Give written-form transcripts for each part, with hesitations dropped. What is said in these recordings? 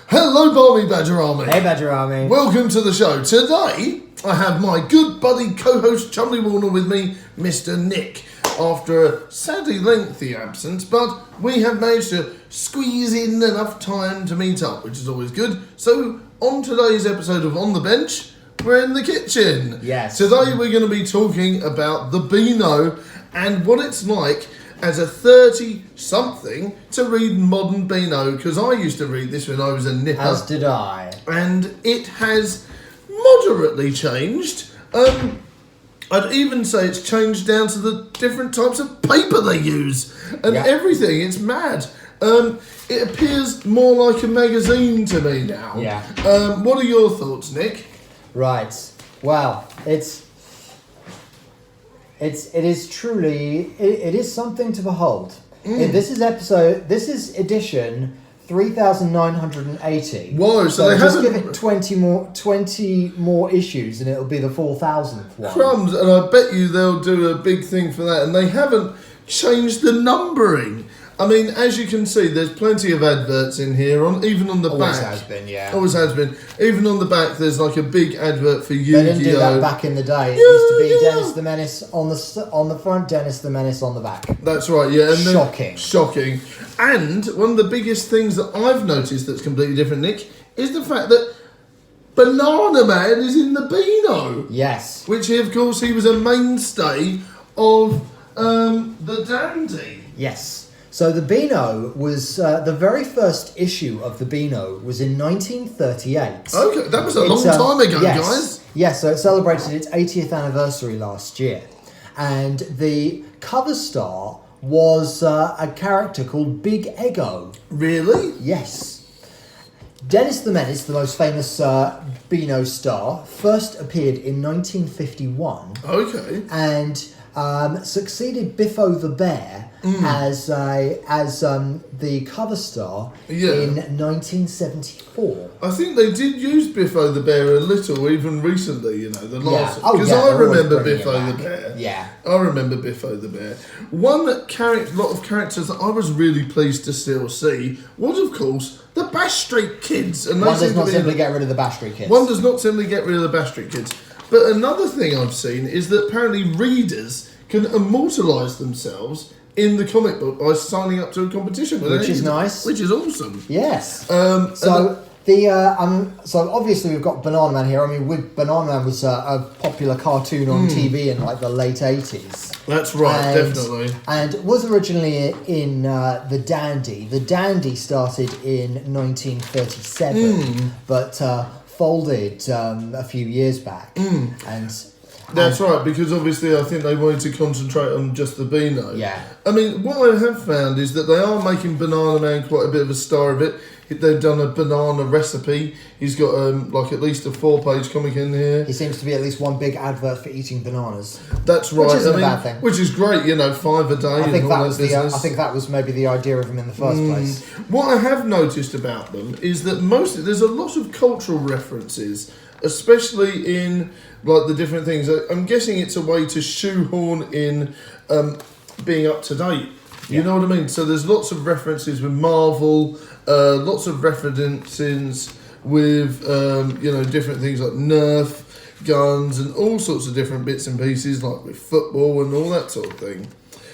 Hello, Barmy Badger Army. Hey, Badger Army. Welcome to the show. Today, I have my good buddy co-host Chumley Warner with me, Mr. Nick. After a sadly lengthy absence, but we have managed to squeeze in enough time to meet up, which is always good. So, on today's episode of On the Bench, we're in the kitchen. Yes. Today we're going to be talking about the Beano and what it's like as a 30-something to read Modern Beano, because I used to read this when I was a nipper. As did I. And it has moderately changed. I'd even say it's changed down to the different types of paper they use and everything. It's mad. It appears more like a magazine to me now. Yeah. What are your thoughts, Nick? Right. Well, it is truly something to behold. This is edition 3,980. Whoa, so they just haven't... give it 20 more issues and it'll be the 4,000th one. Crumbs, and I bet you they'll do a big thing for that. And they haven't changed the numbering. I mean, as you can see, there's plenty of adverts in here, even on the back. Always has been, yeah. Always has been. Even on the back, there's like a big advert for Yu-Gi-Oh! They didn't do that back in the day. It used to be Dennis the Menace on the front, Dennis the Menace on the back. That's right, yeah. And Shocking. Shocking. And one of the biggest things that I've noticed that's completely different, Nick, is the fact that Banana Man is in the Beano. Yes. Which, of course, he was a mainstay of the Dandy. Yes. So the Beano was, the very first issue of the Beano was in 1938. Okay, that was a long time ago, guys. Yes, so it celebrated its 80th anniversary last year. And the cover star was a character called Big Ego. Really? Yes. Dennis the Menace, the most famous Beano star, first appeared in 1951. Okay. And succeeded Biffo the Bear as the cover star in 1974. I think they did use Biffo the Bear a little, even recently, you know, the last... Yeah. Because I remember Biffo the Bear. Yeah. I remember Biffo the Bear. One lot of characters that I was really pleased to still see was, of course, the Bash Street Kids. And One does not simply get rid of the Bash Street Kids. One does not simply get rid of the Bash Street Kids. But another thing I've seen is that apparently readers can immortalise themselves in the comic book by signing up to a competition. Which is nice. Which is awesome. Yes. So obviously we've got Banana Man here. I mean, Banana Man was a popular cartoon on TV in like the late 80s. That's right, definitely. And it was originally in the Dandy. The Dandy started in 1937, but folded a few years back. That's right, because obviously I think they wanted to concentrate on just the Beano. Yeah. I mean, what I have found is that they are making Banana Man quite a bit of a star of it. They've done a banana recipe. He's got like at least a 4-page comic in here. He seems to be at least one big advert for eating bananas. That's right. Which isn't a bad thing. Which is great, you know, 5 a day. I think that was maybe the idea of him in the first place. What I have noticed about them is that there's a lot of cultural references, especially in like the different things. I'm guessing it's a way to shoehorn in being up to date. You know what I mean? So there's lots of references with Marvel, lots of references with different things like Nerf guns and all sorts of different bits and pieces, like with football and all that sort of thing.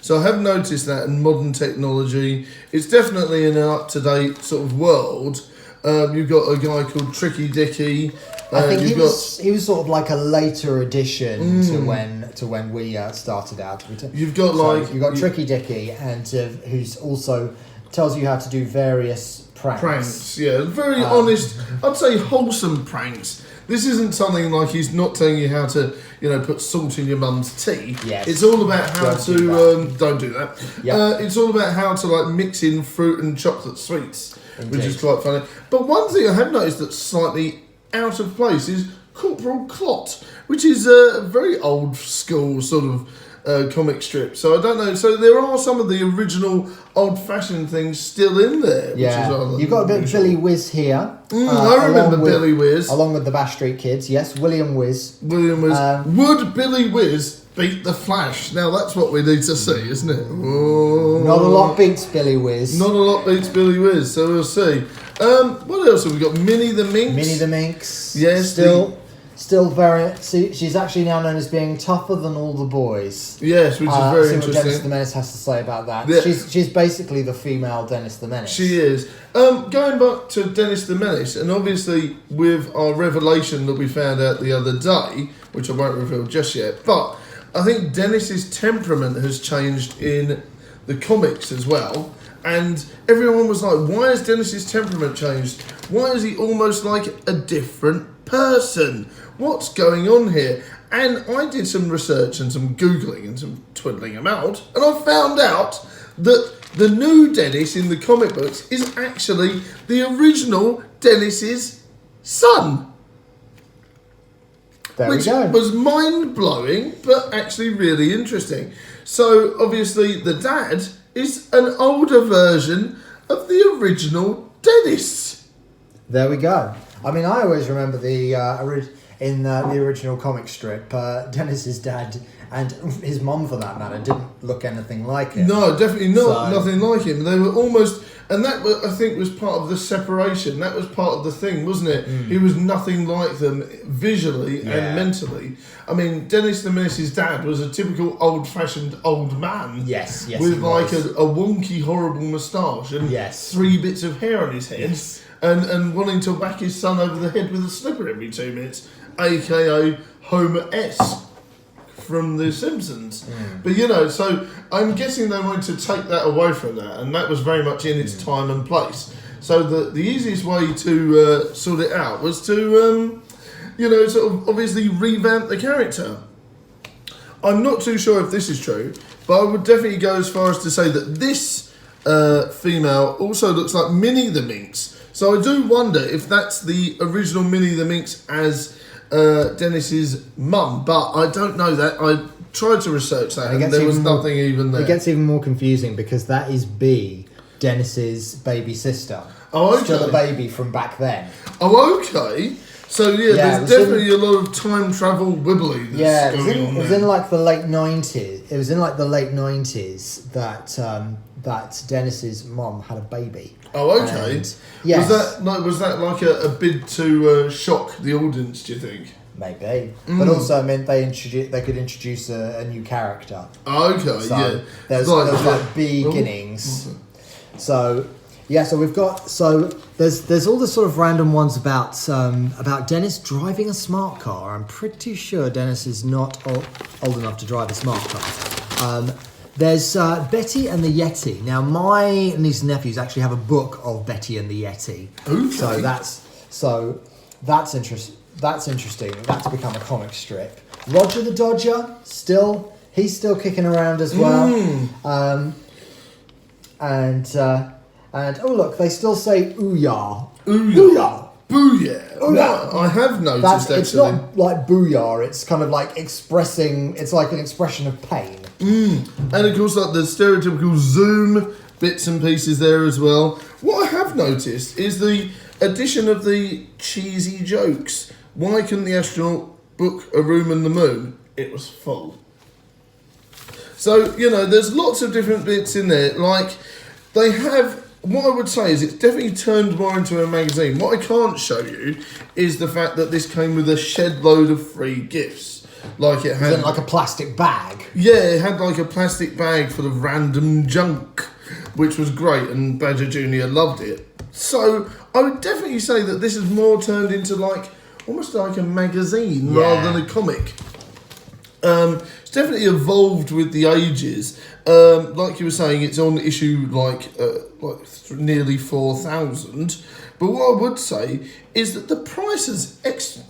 So I have noticed that in modern technology, it's definitely in an up-to-date sort of world. You've got a guy called Tricky Dicky. I think he was sort of like a later addition to when we started out. You've got Tricky Dicky, and who's also tells you how to do various pranks. Yeah, very honest. I'd say wholesome pranks. This isn't something like he's not telling you how to, put salt in your mum's tea. Yes. It's all about how don't do that. Yep. It's all about how to like mix in fruit and chocolate sweets, Indeed. which is quite funny. But one thing I have noticed that's slightly out of place is Corporal Clot, which is a very old school sort of comic strip. So I don't know. So there are some of the original old-fashioned things still in there. Yeah, which is you've got a bit of Billy Whiz here. I remember Billy Whiz. Along with the Bash Street Kids, yes. William Whiz. Would Billy Whiz beat the Flash. Now that's what we need to see, isn't it? Whoa. Not a lot beats Billy Whiz. Not a lot beats Billy Whiz, so we'll see. What else have we got? Minnie the Minx. Minnie the Minx. Yes. Still very... See, she's actually now known as being tougher than all the boys. Yes, which is very see interesting. what Dennis the Menace has to say about that. Yeah. She's basically the female Dennis the Menace. She is. Going back to Dennis the Menace, and obviously with our revelation that we found out the other day, which I won't reveal just yet, but I think Dennis's temperament has changed in the comics as well. And everyone was like, why has Dennis's temperament changed? Why is he almost like a different person? What's going on here? And I did some research and some Googling and some twiddling about, and I found out that the new Dennis in the comic books is actually the original Dennis's son. Which was mind-blowing, but actually really interesting. So, obviously, the dad is an older version of the original Dennis. There we go. I mean, I always remember the original comic strip, Dennis's dad and his mum, for that matter, didn't look anything like him. No, definitely not. Nothing like him. They were almost... And that, I think, was part of the separation. That was part of the thing, wasn't it? He was nothing like them visually and mentally. I mean, Dennis the Menace's dad was a typical old-fashioned old man. Yes, with like a wonky, horrible moustache and 3 bits of hair on his head. Yes. And wanting to whack his son over the head with a slipper every 2 minutes, a.k.a. Homer S. from The Simpsons. But, you know, so I'm guessing they wanted to take that away from that, and that was very much in its time and place. So the easiest way to sort it out was to, sort of obviously revamp the character. I'm not too sure if this is true, but I would definitely go as far as to say that this female also looks like Minnie the Minx. So I do wonder if that's the original Minnie the Minx as Dennis's mum, but I don't know that. I tried to research that, and there was nothing even there. It gets even more confusing because that is B, Dennis's baby sister. Oh, okay. Still a baby from back then. Oh, okay. So there's definitely a lot of time travel wibbly. It was in like the late 90s. It was in like the late 90s that Dennis's mum had a baby. Oh, okay. And, yes. Was that like a bid to shock the audience, do you think? Maybe. But also meant they could introduce a new character. Okay, so There's like beginnings. So we've got there's all the sort of random ones about Dennis driving a smart car. I'm pretty sure Dennis is not old enough to drive a smart car. There's Betty and the Yeti. Now, my niece and nephews actually have a book of Betty and the Yeti. Okay. That's interesting. That's become a comic strip. Roger the Dodger, he's still kicking around as well. And oh look, they still say ooyah. Ooyah. Booyah. Ooyah. I have noticed actually. It's not like booyah, it's kind of like it's like an expression of pain. And of course, like the stereotypical Zoom bits and pieces there as well. What I have noticed is the addition of the cheesy jokes. Why couldn't the astronaut book a room on the moon? It was full. So, there's lots of different bits in there. Like, they have... What I would say is it's definitely turned more into a magazine. What I can't show you is the fact that this came with a shed load of free gifts. Like it had... like a plastic bag. Yeah, it had like a plastic bag full of random junk, which was great, and Badger Jr. loved it. So I would definitely say that this is more turned into like almost like a magazine rather than a comic. It's definitely evolved with the ages. Like you were saying, it's on issue like nearly 4,000. But what I would say is that the price has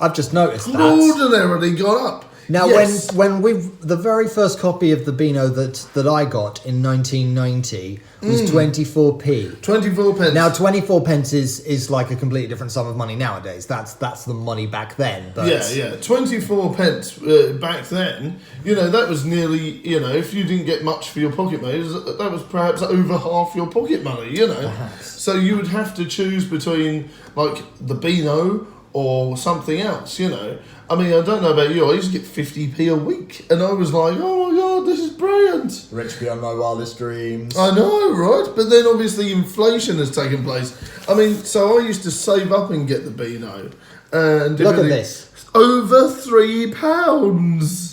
I've just noticed that extraordinarily gone up. Now, when the very first copy of the Beano that I got in 1990 was 24p. 24 pence. Now, 24 pence is like a completely different sum of money nowadays. That's the money back then. But 24 pence back then. That was nearly. If you didn't get much for your pocket money, that was perhaps over half your pocket money. Perhaps. So you would have to choose between like the Beano or something else, you know. I mean, I don't know about you, I used to get 50p a week, and I was like, oh my god, this is brilliant. Rich beyond my wildest dreams. I know, right? But then obviously inflation has taken place. I mean, so I used to save up and get the Beano. And Look at this. Over £3.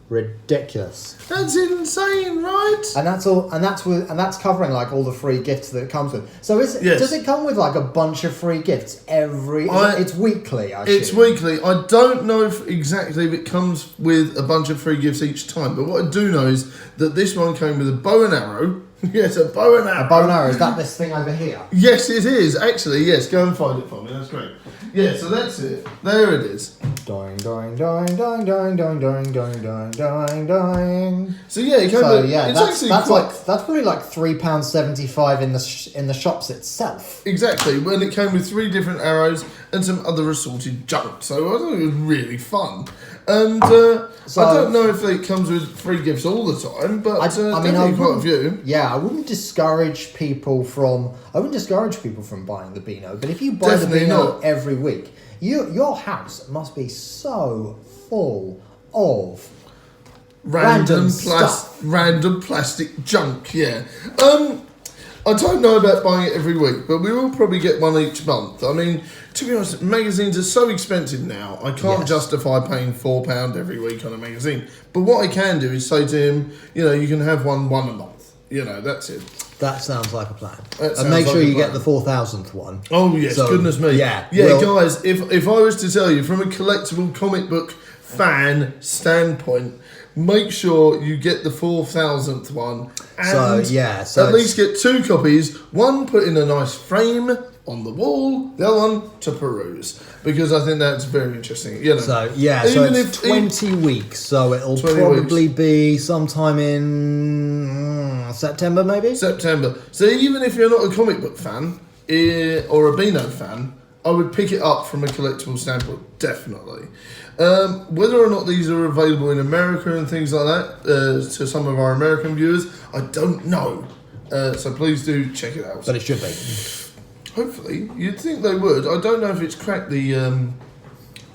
Ridiculous. That's insane, right? And that's all, and that's covering like all the free gifts that it comes with. So Yes. does it come with like a bunch of free gifts it's weekly, I It's assume. weekly. I don't know exactly if it comes with a bunch of free gifts each time, but what I do know is that this one came with a bow and arrow. Yes, a bow and arrow. A bow and arrow, is that this thing over here? Yes, it is. Actually, yes. Go and find it for me. That's great. Yeah, so that's it. There it is. Doing, doing, doing, doing, doing, doing, doing, doing, doing, doing, doing. So yeah, it came So with, yeah, it's that's actually that's probably like £3.75 in the shops itself. Exactly, when it came with 3 different arrows and some other assorted junk. So I thought it was really fun. And I don't know if it comes with free gifts all the time, but I mean, quite a few. Yeah, I wouldn't discourage people from buying the Beano, but if you buy Definitely the Beano not. every week, your house must be so full of random stuff. Random plastic junk, yeah. I don't know about buying it every week, but we will probably get one each month. I mean, to be honest, magazines are so expensive now. I can't Yes. justify paying £4 every week on a magazine. But what I can do is say to him, you know, you can have one a month. You know, that's it. That sounds like a plan. That And sounds make like sure a you plan. get the 4,000th one. Oh yes, So, goodness me. yeah, yeah, well- guys. If I was to tell you from a collectible comic book fan standpoint, make sure you get the 4,000th one, and So at least get 2 copies. One put in a nice frame on the wall, the other one to peruse, because I think that's very interesting. You know. So it's 20 weeks. So it'll 20 probably be sometime in September, maybe. September. So even if you're not a comic book fan or a Beano fan, I would pick it up from a collectible standpoint, definitely. Whether or not these are available in America and things like that, to some of our American viewers, I don't know. So please do check it out. But it should be. Hopefully, you'd think they would. I don't know if it's cracked the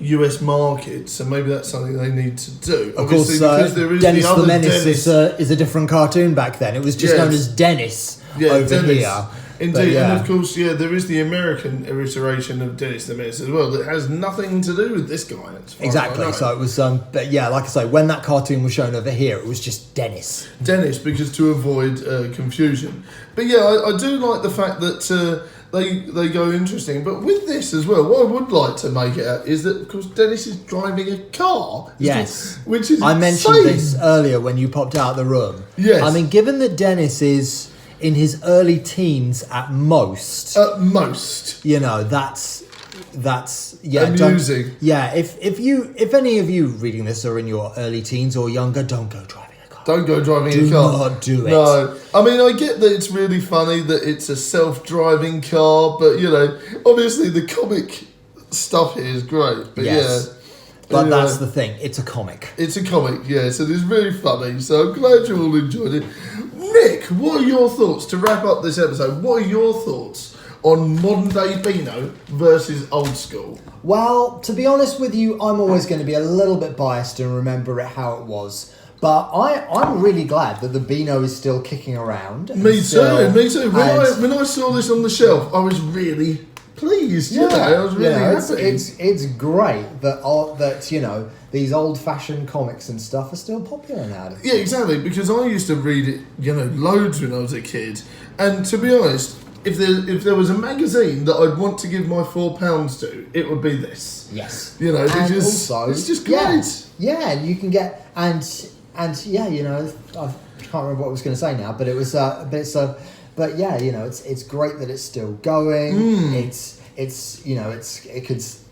US market, so maybe that's something they need to do. Of course, because there is Dennis the the other Menace Dennis. is a different cartoon back then. It was just Yes. known as Dennis over Dennis. here. Indeed, But, yeah. and of course, there is the American iteration of Dennis the Menace as well that has nothing to do with this guy. As far as I Exactly. know. So it was, but yeah, like I say, when that cartoon was shown over here, it was just Dennis. Dennis, because to avoid confusion. But yeah, I do like the fact that they go interesting. But with this as well, what I would like to make it out is that, of course, Dennis is driving a car. Yes. Which is I mentioned insane. this earlier when you popped out of the room. Yes. I mean, given that Dennis is in his early teens at most, At most. you know, that's yeah. Amusing. If any of you reading this are in your early teens or younger, don't go driving a car. Don't go driving Do a car. not do it. No. I mean, I get that it's really funny that it's a self-driving car, but, you know, obviously the comic stuff here is great. But Yes. yeah. But Anyway, that's the thing. It's a comic. it's a comic, yes, and it's very funny, so I'm glad you all enjoyed it. Nick, what are your thoughts, to wrap up this episode, what are your thoughts on modern day Beano versus old school? Well, to be honest with you, I'm always going to be a little bit biased and remember it how it was. But I'm really glad that the Beano is still kicking around. Me too. And- When I saw this on the shelf, I was really pleased, you know, I was really happy. It's great that you know, these old-fashioned comics and stuff are still popular nowadays. Yeah, exactly, because I used to read it, you know, loads when I was a kid, and to be honest, if there was a magazine that I'd want to give my £4 to, it would be this. Yes. You know, And because also, it's just great. Yeah, and you can get and yeah, you know, I can't remember what I was going to say now, but it was but yeah, you know, it's great that it's still going. It's you know,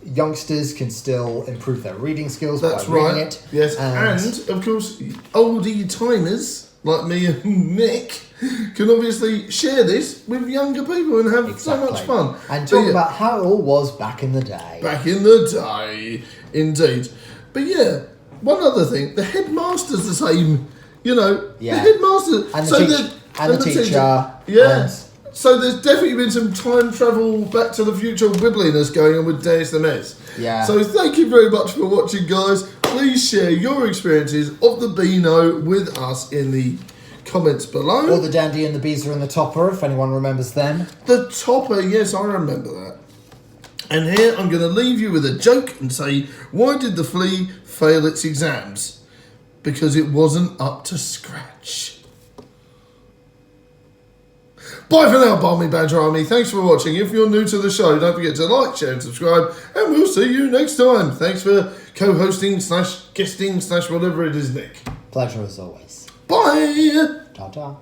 youngsters can still improve their reading skills That's by reading right. it. Yes, and of course, oldie timers like me and Nick can obviously share this with younger people and have so much fun. And But talk yeah, about how it all was back in the day. back in the day, indeed. But yeah, one other thing, the headmaster's the same. You know, Yeah. the headmaster And the so teacher. And the teacher. Yeah. So there's definitely been some time travel, Back to the Future wibbliness going on with Dennis the Menace. Yeah. So thank you very much for watching, guys. Please share your experiences of the Beano with us in the comments below. Or the Dandy and the Beezer and the Topper, if anyone remembers them. The Topper, yes, I remember that. And here I'm going to leave you with a joke and say, why did the flea fail its exams? Because it wasn't up to scratch. Bye for now, Barmy Badger Army. Thanks for watching. If you're new to the show, don't forget to like, share and subscribe. And we'll see you next time. Thanks for co-hosting / guesting / whatever it is, Nick. Pleasure as always. Bye. Ta-ta.